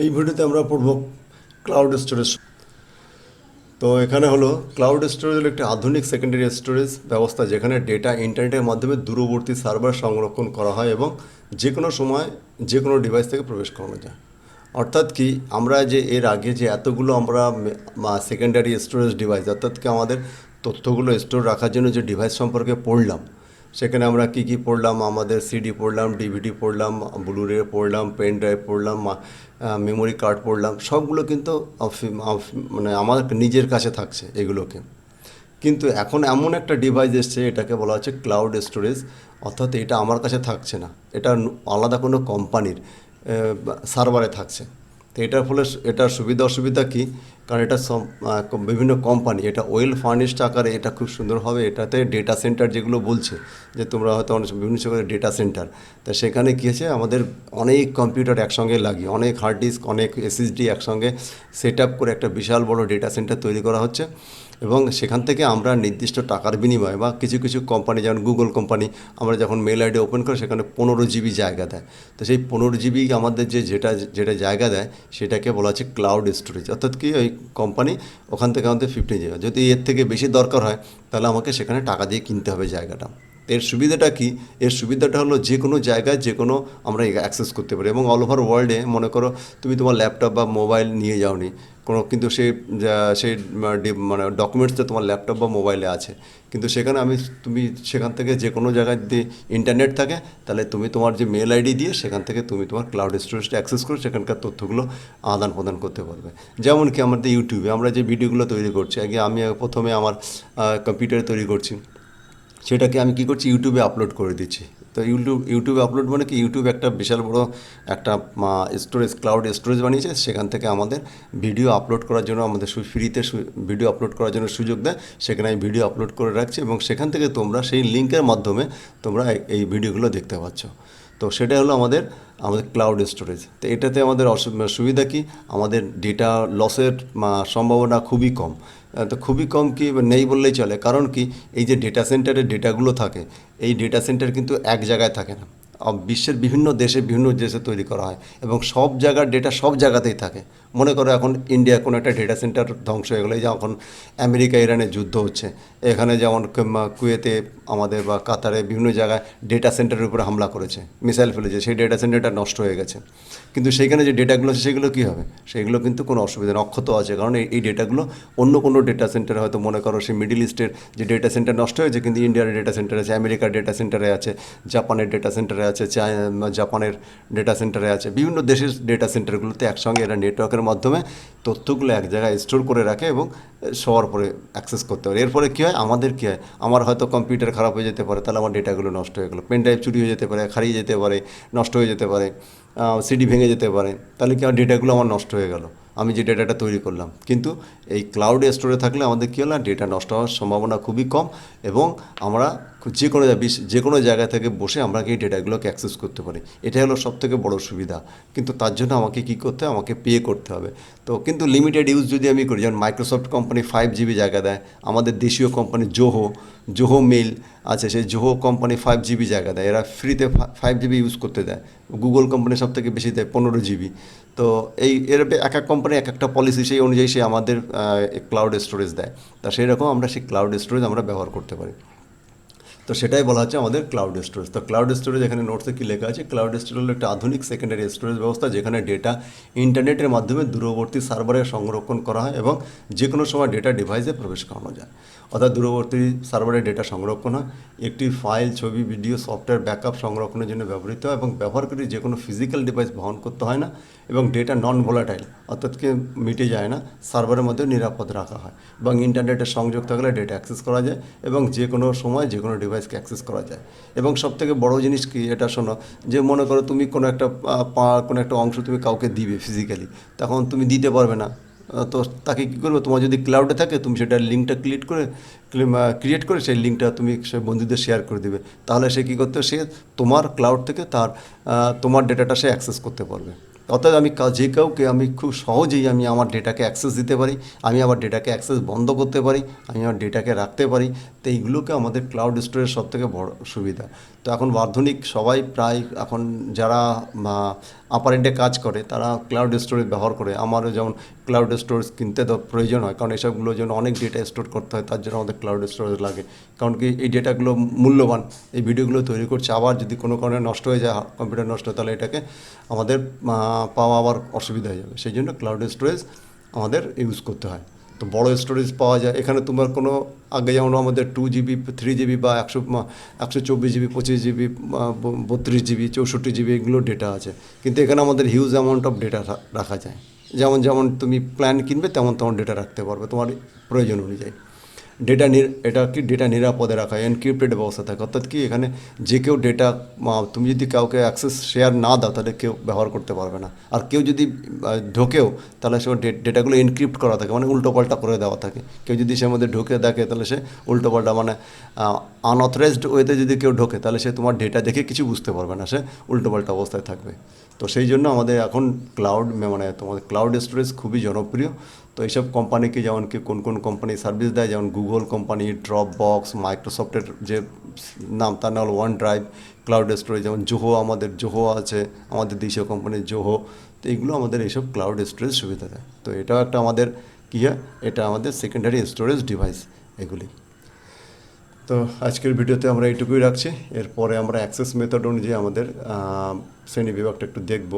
এই ভিডিওতে আমরা পড়ব ক্লাউড স্টোরেজ। তো এখানে হলো ক্লাউড স্টোরেজ হলো একটি আধুনিক সেকেন্ডারি স্টোরেজ ব্যবস্থা যেখানে ডেটা ইন্টারনেটের মাধ্যমে দূরবর্তী সার্ভার সংরক্ষণ করা হয় এবং যে কোনো সময় যে কোনো ডিভাইস থেকে প্রবেশ করানো যায়। অর্থাৎ কি, আমরা যে এর আগে যে এতগুলো আমরা সেকেন্ডারি স্টোরেজ ডিভাইস, অর্থাৎ কি আমাদের তথ্যগুলো স্টোর রাখার জন্য যে ডিভাইস সম্পর্কে পড়লাম, সেখানে আমরা কি কি পড়লাম, আমাদের সিডি পড়লাম, ডিভিডি পড়লাম, ব্লুরে পড়লাম, পেন ড্রাইভ পড়লাম, মেমোরি কার্ড পড়লাম, সবগুলো কিন্তু মানে আমার নিজের কাছে থাকছে এগুলোকে। কিন্তু এখন এমন একটা ডিভাইস এসছে, এটাকে বলা হচ্ছে ক্লাউড স্টোরেজ। অর্থাৎ এটা আমার কাছে থাকছে না, এটা আলাদা কোনো কোম্পানির সার্ভারে থাকছে। তো এটার ফলে এটার সুবিধা অসুবিধা কী? কারণ এটা বিভিন্ন কোম্পানি এটা ওয়েল ফার্নিশড আকারে এটা খুব সুন্দরভাবে এটাতে ডেটা সেন্টার যেগুলো বলছে, যে তোমরা হয়তো অনেক বিভিন্ন সময় ডেটা সেন্টার, তা সেখানে কী হয়েছে, আমাদের অনেক কম্পিউটার একসঙ্গে লাগিয়ে, অনেক হার্ড ডিস্ক, অনেক এসএসডি একসঙ্গে সেট আপ করে একটা বিশাল বড় ডেটা সেন্টার তৈরি করা হচ্ছে। এবং সেখান থেকে আমরা নির্দিষ্ট টাকার বিনিময়ে বা কিছু কিছু কোম্পানি, যেমন গুগল কোম্পানি, আমরা যখন মেল আইডি ওপেন করি সেখানে 15 জিবি জায়গা দেয়। তো সেই 15 জিবি আমাদের যেটা যেটা জায়গা দেয় সেটাকে বলা হচ্ছে ক্লাউড স্টোরেজ। অর্থাৎ কি, ওই কোম্পানি ওখান থেকে আমাদের 15 জিবি, যদি এর থেকে বেশি দরকার হয় তাহলে আমাকে সেখানে টাকা দিয়ে কিনতে হবে জায়গাটা। এর সুবিধাটা কি? এর সুবিধাটা হলো যে কোনো জায়গায় যে কোনো আমরা অ্যাক্সেস করতে পারি এবং অল ওভার ওয়ার্ল্ডে, মনে করো তুমি তোমার ল্যাপটপ বা মোবাইল নিয়ে যাওনি কোনো, কিন্তু সেই মানে ডকুমেন্টসটা তোমার ল্যাপটপ বা মোবাইলে আছে, কিন্তু সেখানে তুমি সেখান থেকে যে কোনো জায়গায় যদি ইন্টারনেট থাকে তাহলে তুমি তোমার যে মেল আইডি দিয়ে সেখান থেকে তুমি তোমার ক্লাউড স্টোরেজটা অ্যাক্সেস করে সেখানকার তথ্যগুলো আদান প্রদান করতে পারবে। যেমন কি আমাদের ইউটিউবে আমরা যে ভিডিওগুলো তৈরি করছি, আমি প্রথমে আমার কম্পিউটারে তৈরি করছি, সেটাকে আমি কী করছি, ইউটিউবে আপলোড করে দিচ্ছি। তো ইউটিউবে আপলোড মানে কি, ইউটিউব একটা বিশাল বড় একটা স্টোরেজ, ক্লাউড স্টোরেজ বানিয়েছে। সেখান থেকে আমাদের ভিডিও আপলোড করার জন্য, আমাদের ফ্রিতে ভিডিও আপলোড করার জন্য সুযোগ দেয়। সেখানে আমি ভিডিও আপলোড করে রাখছি এবং সেখান থেকে তোমরা সেই লিঙ্কের মাধ্যমে তোমরা এই ভিডিওগুলো দেখতে পাচ্ছ। তো সেটাই হলো আমাদের আমাদের ক্লাউড স্টোরেজ। তো এটাতে আমাদের সুবিধা কি, আমাদের ডেটা লসের সম্ভাবনা খুবই কম। তো খুবই কম কি, নেই বললেই চলে। কারণ কি, এই যে ডেটা সেন্টারে ডেটাগুলো থাকে, এই ডেটা সেন্টার কিন্তু এক জায়গায় থাকে না, বিশ্বের বিভিন্ন দেশে তৈরি করা হয় এবং সব জায়গার ডেটা সব জায়গাতেই থাকে। মনে করো এখন ইন্ডিয়া কোনো একটা ডেটা সেন্টার ধ্বংস হয়ে গেলো, এই যে এখন আমেরিকা ইরানের যুদ্ধ হচ্ছে, এখানে যেমন কুয়েতে আমাদের বা কাতারে বিভিন্ন জায়গায় ডেটা সেন্টারের উপরে হামলা করেছে, মিসাইল ফেলেছে, সেই ডেটা সেন্টারটা নষ্ট হয়ে গেছে। কিন্তু সেইখানে যে ডেটাগুলো আছে সেগুলো কী হবে, সেগুলো কিন্তু কোনো অসুবিধা নেই, অক্ষত আছে। কারণ এই ডেটাগুলো অন্য কোনো ডেটা সেন্টারে, হয়তো মনে করো সেই মিডিল ইস্টের যে ডেটা সেন্টার নষ্ট হয়েছে, কিন্তু ইন্ডিয়ার ডেটা সেন্টারে আছে, আমেরিকার ডেটা সেন্টারে আছে, জাপানের ডেটা সেন্টারে আছে, জাপানের ডেটা সেন্টারে আছে, বিভিন্ন দেশের ডেটা সেন্টারগুলোতে একসঙ্গে এরা নেটওয়ার্কের মাধ্যমে তথ্যগুলো এক জায়গায় স্টোর করে রাখে এবং সবার পরে অ্যাক্সেস করতে পারে। এরপরে কী হয়, আমাদের কী হয়, আমার হয়তো কম্পিউটার খারাপ হয়ে যেতে পারে, তাহলে আমার ডেটাগুলো নষ্ট হয়ে গেলো, পেন ড্রাইভ চুরি হয়ে যেতে পারে, হারিয়ে যেতে পারে, নষ্ট হয়ে যেতে পারে, সিডি ভেঙে যেতে পারে, তাহলে কি আমার ডেটাগুলো আমার নষ্ট হয়ে গেল, আমি যে ডেটাটা তৈরি করলাম। কিন্তু এই ক্লাউডে স্টোরে থাকলে আমাদের কী হলো, ডেটা নষ্ট হওয়ার সম্ভাবনা খুবই কম এবং আমরা যে কোনো জায়গা থেকে বসে আমরা এই ডেটাগুলোকে অ্যাক্সেস করতে পারি। এটাই হলো সবথেকে বড় সুবিধা। কিন্তু তার জন্য আমাকে কী করতে হবে, আমাকে পে করতে হবে। তো কিন্তু লিমিটেড ইউজ যদি আমি করি, যেমন মাইক্রোসফট কোম্পানি 5 জিবি জায়গা দেয়, আমাদের দেশীয় কোম্পানি জোহো মেল আছে, সেই জোহো কোম্পানি 5 জিবি জায়গা দেয়, এরা ফ্রিতে 5 জিবি ইউজ করতে দেয়। গুগল কোম্পানি সব থেকে বেশি দেয় 15 জিবি। তো এর এক এক কোম্পানি এক একটা পলিসি, সেই অনুযায়ী সে আমাদের ক্লাউড স্টোরেজ দেয়। তা সেই রকম আমরা সেই ক্লাউড স্টোরেজ আমরা ব্যবহার করতে পারি। তো সেটাই বলা হচ্ছে আমাদের ক্লাউড স্টোরেজ। তো ক্লাউড স্টোরেজ এখানে নোটসে কী লেখা আছে, ক্লাউড স্টোরেজ হলো একটা আধুনিক সেকেন্ডারি স্টোরেজ ব্যবস্থা যেখানে ডেটা ইন্টারনেটের মাধ্যমে দূরবর্তী সার্ভারে সংরক্ষণ করা হয় এবং যে কোনো সময় ডেটা ডিভাইসে প্রবেশ করানো যায়। অর্থাৎ দূরবর্তী সার্ভারে ডেটা সংরক্ষণ হয়, একটি ফাইল, ছবি, ভিডিও, সফটওয়্যার ব্যাকআপ সংরক্ষণের জন্য ব্যবহৃত হয় এবং ব্যবহারকারী যে কোনো ফিজিক্যাল ডিভাইস বহন করতে হয় না এবং ডেটা নন ভোলাটাইল, অর্থাৎ কি মিটে যায় না, সার্ভারের মধ্যে নিরাপদ রাখা হয় এবং ইন্টারনেটের সংযোগ থাকলে ডেটা অ্যাক্সেস করা যায় এবং যে কোনো সময় যে কোনো ডিভাইসকে অ্যাক্সেস করা যায়। এবং সবথেকে বড় জিনিস কি, এটা শোনো, যে মনে করো তুমি কোনো একটা অংশ তুমি কাউকে দিবে ফিজিক্যালি, তখন তুমি দিতে পারবে না। তো তাকে কী করবে, তোমার যদি ক্লাউডে থাকে তুমি সেটার লিঙ্কটা ক্রিয়েট করে সেই লিঙ্কটা তুমি সে বন্ধুদের শেয়ার করে দেবে, তাহলে সে কী করতে, সে তোমার ক্লাউড থেকে তোমার ডেটাটা সে অ্যাক্সেস করতে পারবে। অর্থাৎ যে কাউকে আমি খুব সহজেই আমি আমার ডেটাকে অ্যাক্সেস দিতে পারি, আমি আবার ডেটাকে অ্যাক্সেস বন্ধ করতে পারি, আমি আমার ডেটাকে রাখতে পারি। তো এইগুলোকে আমাদের ক্লাউড স্টোরেজ সবথেকে বড় সুবিধা। তো এখন আধুনিক সবাই প্রায় এখন যারা আপার এন্ডে কাজ করে তারা ক্লাউড স্টোরেজ ব্যবহার করে। আমারও যেমন ক্লাউড স্টোরেজ কিনতে তো প্রয়োজন হয়, কারণ এসবগুলোর জন্য অনেক ডেটা স্টোর করতে হয়, তার জন্য আমাদের ক্লাউড স্টোরেজ লাগে। কারণ কি এই ডেটাগুলো মূল্যবান, এই ভিডিওগুলো তৈরি করছে, আবার যদি কোনো কারণে নষ্ট হয়ে যায়, কম্পিউটার নষ্ট হয়, তাহলে এটাকে আমাদের পাওয়া আবার অসুবিধা হয়ে যাবে। সেই জন্য ক্লাউড স্টোরেজ আমাদের ইউজ করতে হয়। তো বড় স্টোরেজ পাওয়া যায় এখানে, তোমার কোনো আগে যেমন আমাদের 2 GB 3 GB বা 124 GB 25 GB 32 GB 64 GB এগুলো ডেটা আছে, কিন্তু এখানে আমাদের হিউজ অ্যামাউন্ট অফ ডেটা রাখা যায়। যেমন যেমন তুমি প্ল্যান কিনবে তেমন তেমন ডেটা রাখতে পারবে তোমার প্রয়োজন অনুযায়ী। এটা কি ডেটা নিরাপদে রাখা, এনক্রিপ্টেড ব্যবস্থা থাকে, অর্থাৎ কি এখানে যে কেউ ডেটা, তুমি যদি কাউকে অ্যাক্সেস শেয়ার না দাও তাহলে কেউ ব্যবহার করতে পারবে না। আর কেউ যদি ঢোকেও তাহলে সে ডেটাগুলো এনক্রিপ্ট করা থাকে, মানে উল্টোপাল্টা করে দেওয়া থাকে। কেউ যদি সে মধ্যে ঢুকে দেখে তাহলে সে উল্টোপাল্টা, মানে আনঅথরাইজড ওয়েতে যদি কেউ ঢোকে তাহলে সে তোমার ডেটা দেখে কিছু বুঝতে পারবে না, সে উল্টোপাল্টা অবস্থায় থাকবে। তো সেই জন্য আমাদের এখন মানে তোমাদের ক্লাউড স্টোরেজ খুবই জনপ্রিয়। তো এইসব কোম্পানিকে, যেমন কি কোন কোন কোম্পানি সার্ভিস দেয়, যেমন গুগল কোম্পানি, ড্রপ বক্স, মাইক্রোসফটের যে নাম তার নাম হল ওয়ান ড্রাইভ ক্লাউড স্টোরেজ, যেমন জোহো আছে আমাদের দেশীয় কোম্পানির জোহো। তো এইগুলো আমাদের এইসব ক্লাউড স্টোরেজ সুবিধা দেয়। তো এটাও একটা আমাদের কী হয়, এটা আমাদের সেকেন্ডারি স্টোরেজ ডিভাইস এগুলি। তো আজকের ভিডিওতে আমরা এইটুকুই রাখছি। এরপরে আমরা অ্যাক্সেস মেথড অনুযায়ী আমাদের শ্রেণী বিভাগটা একটু দেখব।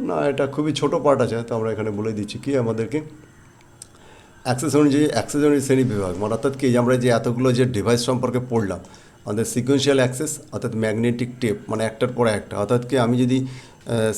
না, এটা খুবই ছোট পার্ট আছে, তো আমরা এখানে বলে দিচ্ছি কি আমাদেরকে অ্যাক্সেস অনুযায়ী শ্রেণী বিভাগ, মানে অর্থাৎ কি আমরা যে এতগুলো যে ডিভাইস সম্পর্কে পড়লাম, আমাদের সিকোয়েন্সিয়াল অ্যাক্সেস অর্থাৎ ম্যাগনেটিক টেপ, মানে একটার পরে একটা, অর্থাৎ কি আমি যদি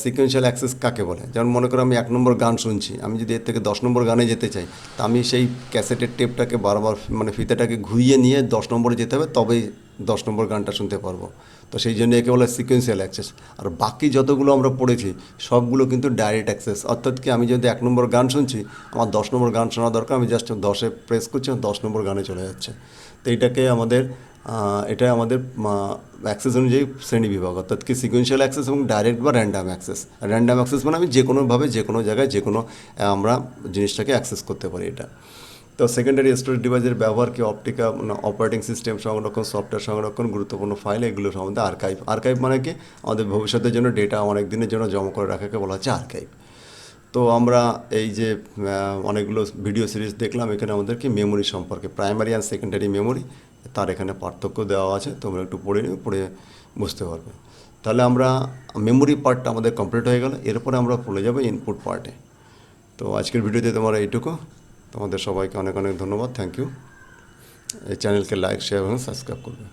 সিকোয়েন্সিয়াল অ্যাক্সেস কাকে বলে, যেমন মনে করো আমি 1 নম্বর গান শুনছি, আমি যদি এর থেকে 10 নম্বর গানে যেতে চাই, তা আমি সেই ক্যাসেটের টেপটাকে বারবার, মানে ফিতাটাকে ঘুরিয়ে নিয়ে 10 নম্বরে যেতে হবে, তবেই 10 নম্বর গানটা শুনতে পারবো। তো সেই জন্য একে বলে সিকোয়েন্সিয়াল অ্যাক্সেস। আর বাকি যতগুলো আমরা পড়েছি সবগুলো কিন্তু ডাইরেক্ট অ্যাক্সেস, অর্থাৎ কি আমি যদি 1 নম্বর গান শুনছি, আমার 10 নম্বর গান শোনা দরকার, আমি জাস্ট 10-এ প্রেস করছি, 10 নম্বর গানে চলে যাচ্ছে। তো এটা আমাদের অ্যাক্সেস অনুযায়ী শ্রেণী বিভাগ, অর্থাৎ কি সিকোয়েন্সিয়াল অ্যাক্সেস এবং ডাইরেক্ট বা র্যান্ডাম অ্যাক্সেস। র্যান্ডাম অ্যাক্সেস মানে আমি যে কোনোভাবে যে কোনো জায়গায় যে কোনো আমরা জিনিসটাকে অ্যাক্সেস করতে পারি এটা। তো সেকেন্ডারি স্টোরেজ ডিভাইসের ব্যবহার কি অপারেটিং সিস্টেম সংরক্ষণ, সফটওয়্যার সংরক্ষণ, গুরুত্বপূর্ণ ফাইল, এগুলো সম্বন্ধে আর্কাইভ মানে কি আমাদের ভবিষ্যতের জন্য ডেটা অনেক দিনের জন্য জমা করে রাখাকে বলা হচ্ছে আর্কাইভ। তো আমরা এই যে অনেকগুলো ভিডিও সিরিজ দেখলাম, এখানে আমাদেরকে মেমোরি সম্পর্কে, প্রাইমারি অ্যান্ড সেকেন্ডারি মেমোরি, তার এখানে পার্থক্য দেওয়া আছে, তোমরা একটু পড়ে বুঝতে পারবে। তাহলে আমরা মেমোরি পার্টটা আমাদের কমপ্লিট হয়ে গেল, এরপরে আমরা চলে যাবো ইনপুট পার্টে। তো আজকের ভিডিওতে তোমরা এইটুকু। তোমাদের সবাইকে অনেক অনেক ধন্যবাদ, থ্যাংক ইউ। এই চ্যানেলকে লাইক, শেয়ার এবং সাবস্ক্রাইব করবে।